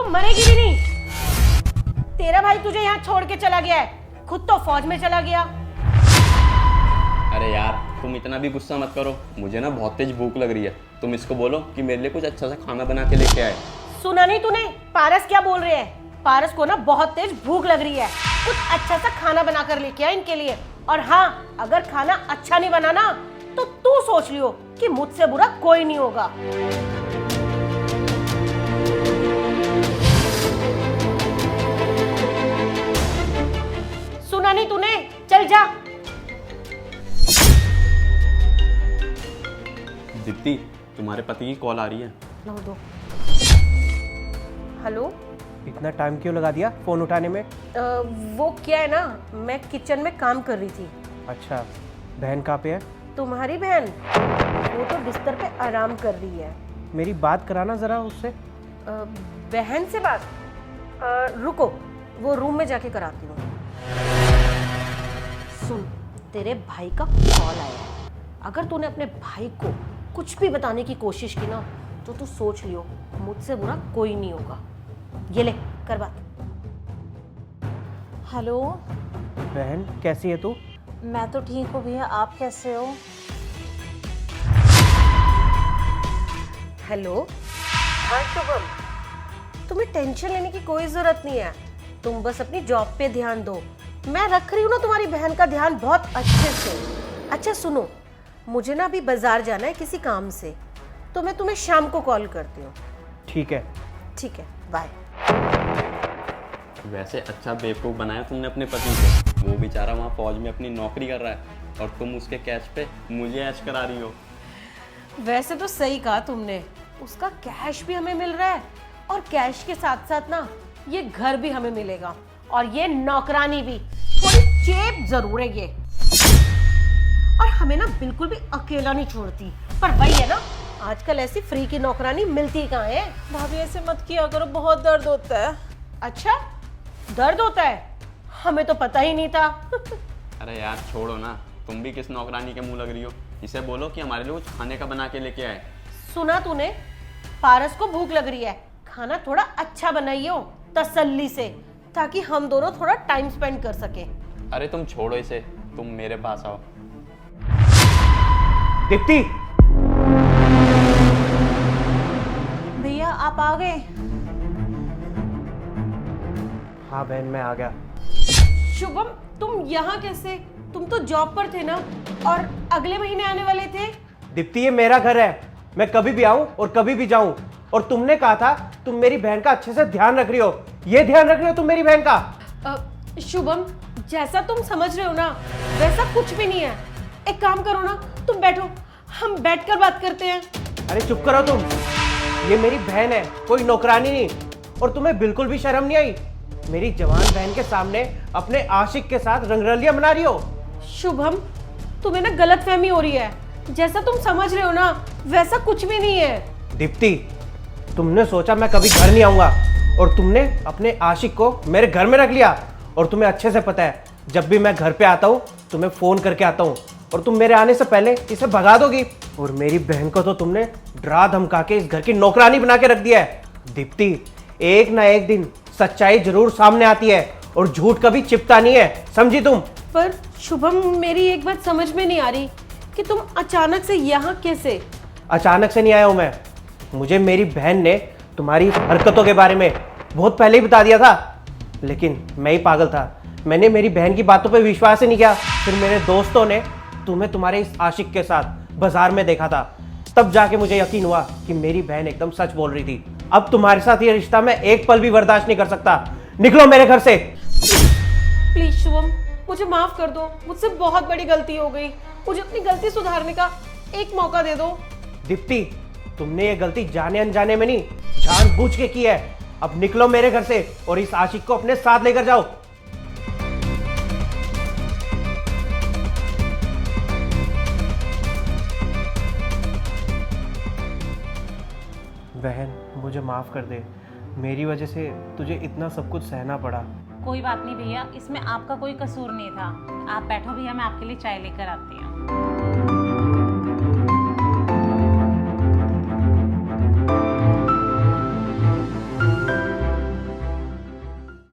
तू मरेगी भी नहीं। तेरा भाई तुझे यहाँ छोड़ के चला गया है, खुद तो फौज में चला गया। अरे यार तुम इतना भी गुस्सा मत करो, मुझे ना बहुत तेज भूख लग रही है। तुम इसको बोलो कि मेरे लिए कुछ अच्छा सा खाना बना के लेके आए। सुना नहीं तूने पारस क्या बोल रहे हैं? पारस को ना बहुत तेज भूख लग रही है, कुछ अच्छा सा खाना बना कर लेके आ इनके लिए। और हाँ, अगर खाना अच्छा नहीं बना ना तो तू सोच लियो कि मुझसे बुरा कोई नहीं होगा। सुना नहीं तूने? चल जा। दीप्ति, तुम्हारे पति की कॉल आ रही है। लो दो। हेलो। इतना टाइम क्यों लगा दिया फोन उठाने में? वो क्या है ना, मैं किचन में काम कर रही थी। अच्छा, बहन कहाँ पे है? तुम्हारी बहन? वो तो बिस्तर पे आराम कर रही है। मेरी बात कराना जरा उससे। बहन से बात? रुको, वो रूम में जाके कराती हूँ। सुन, तेरे भाई का कॉल आया है। अगर तूने अपने भाई को कुछ भी बताने की कोशिश की ना तो तू सोच लियो मुझसे बुरा कोई नहीं होगा। ये ले कर बात। हेलो। बहन कैसी है तू? मैं तो ठीक हूँ भैया, आप कैसे हो? हेलो। हाँ शुभम, तुम्हें टेंशन लेने की कोई जरूरत नहीं है, तुम बस अपनी जॉब पे ध्यान दो। मैं रख रही हूँ ना तुम्हारी बहन का ध्यान बहुत अच्छे से। अच्छा सुनो, मुझे ना अभी बाजार जाना है किसी काम से, तो मैं तुम्हें शाम को कॉल करती हूँ। ठीक है। ठीक है, बाय। वैसे अच्छा बेवकूफ़ बनाया तुमने अपने पति को। वो बेचारा वहाँ फौज में अपनी नौकरी कर रहा है और तुम उसके कैश पे मुझे ऐश करा रही हो। वैसे तो सही कहा तुमने, उसका कैश भी हमें मिल रहा है और कैश के साथ साथ ना ये घर भी हमें मिलेगा और ये नौकरानी भी। थोड़ी चेप जरूर है ये, और हमें ना बिल्कुल भी अकेला नहीं छोड़ती। पर वही है ना, आजकल ऐसी फ्री की नौकरानी मिलती कहाँ है। भाभी ऐसे मत किया करो, बहुत दर्द होता है। अच्छा, दर्द होता है? हमें तो पता ही नहीं था। अरे यार छोड़ो ना, तुम भी किस नौकरानी के मुंह लग रही हो। इसे बोलो कि हमारे लिए कुछ खाने का बना के लेके आए। सुना तूने? पारस को भूख लग रही है, खाना थोड़ा अच्छा बनाइयो तसल्ली से, ताकि हम दोनों थोड़ा टाइम स्पेंड कर सके। अरे तुम छोड़ो इसे, तुम मेरे पास आओ। दीप्ति, भैया आप आ गए? हाँ बहन मैं आ गया। शुभम, तुम यहाँ कैसे? तुम तो जॉब पर थे ना, और अगले महीने आने वाले थे। दीप्ति ये मेरा घर है, मैं कभी भी आऊं और कभी भी जाऊं। और तुमने कहा था तुम मेरी बहन का अच्छे से ध्यान रख रही हो, ये ध्यान रख रही हो तुम मेरी बहन का? शुभम, जैसा तुम समझ रहे हो ना वैसा कुछ भी नहीं है। एक काम करो ना, तुम बैठो, हम बैठकर बात करते हैं। अरे चुप करो तुम, ये मेरी बहन है, कोई नौकरानी नहीं। और तुम्हें बिल्कुल भी शर्म नहीं आई मेरी जवान बहन के सामने अपने आशिक के साथ रंगरलियां मना रही हो? शुभम, तुम्हें ना गलतफहमी हो रही है, जैसा तुम समझ रहे हो ना वैसा कुछ भी नहीं है। दीप्ति, तुमने सोचा मैं कभी घर नहीं आऊंगा और तुमने अपने आशिक को मेरे घर में रख लिया। और तुम्हें अच्छे से पता है जब भी मैं घर पे आता हूँ तुम्हें फोन करके आता हूँ और तुम मेरे आने से पहले इसे भगा दोगी। और मेरी बहन को तो तुमने डरा धमका के इस घर की नौकरानी बना के रख दिया है। दीप्ति, एक ना एक दिन सच्चाई जरूर सामने आती है और झूठ कभी छिपता नहीं है, समझी तुम? पर शुभम, मेरी एक बात समझ में नहीं आ रही कि तुम अचानक से यहाँ कैसे? अचानक से नहीं आया हूं मैं, मुझे मेरी बहन ने तुम्हारी हरकतों के बारे में बहुत पहले ही बता दिया था, लेकिन मैं ही पागल था। मैंने मेरी बहन की बातों पे विश्वास ही नहीं किया। फिर मेरे दोस्तों ने तुम्हें तुम्हारे इस आशिक के साथ बाजार में देखा था, तब जाके मुझे यकीन हुआ कि मेरी बहन एकदम सच बोल रही थी। अब तुम्हारे साथ ये रिश्ता मैं एक पल भी बर्दाश्त नहीं कर सकता। निकलो मेरे घर से। प्लीज शुभम, मुझे माफ कर दो, मुझसे बहुत बड़ी गलती हो गई। मुझे अपनी गलती सुधारने का एक मौका दे दो। दीप्ति, तुमने ये गलती जाने अनजाने में नहीं, जानबूझ के की है। अब निकलो मेरे घर से और इस आशिक को अपने साथ लेकर जाओ। बहन मुझे माफ कर दे, मेरी वजह से तुझे इतना सब कुछ सहना पड़ा। कोई बात नहीं भैया, इसमें आपका कोई कसूर नहीं था। आप बैठो भैया, मैं आपके लिए चाय लेकर आती हूँ।